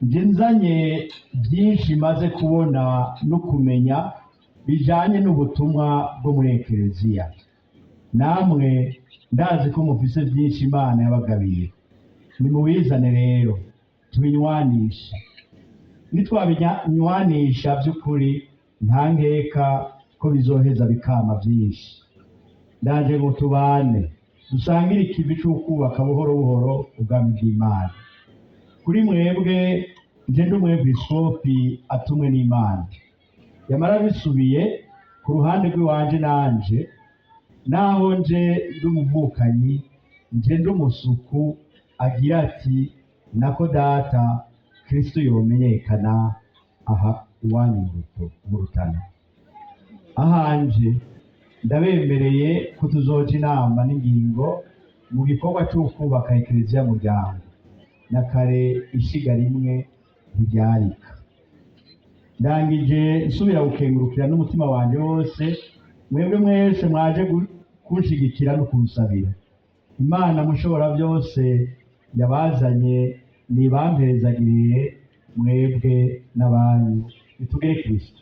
nje nzanye byinshi maze kubona no kumenya bijanye n'ubutumwa bwo muri ekereziya. Namwe ndazi ko mufise byinshi Imana yabagabiye, nimubizane rero tubinywanisha. Nitwabinywanisha by'ukuri nta nkeka ko bizoheza bikama byinshi. Ndaje ngo tubane dusangire ikivi c'ukubaka buhoro buhoro ubwami bw'Imana. Kuri mwebwe nje ndi umwepiskopi atumwe n'Imana, yamara bisubiye ku ruhande rw'iwanje nanje, naho nje ndi umuvukanyi, nje ndi umusuku agira ati nako data Kristo yomenyekana aha iwanyu mu Rutana. Ahanje ndabemereye ko tuzoja inama n'ingingo mu gikorwa cyo kubaka ekereziya muryango, na kare ishiga rimwe ntiryarika. Ndangije nsubira gukengurukira n'umutima wanje wose mwebwe mwese mwaje kunshigikira no kunsabira. Imana mushobora byose yabazanye nibampezagiriye mwebwe n'abanyu. Nitugere Kristo.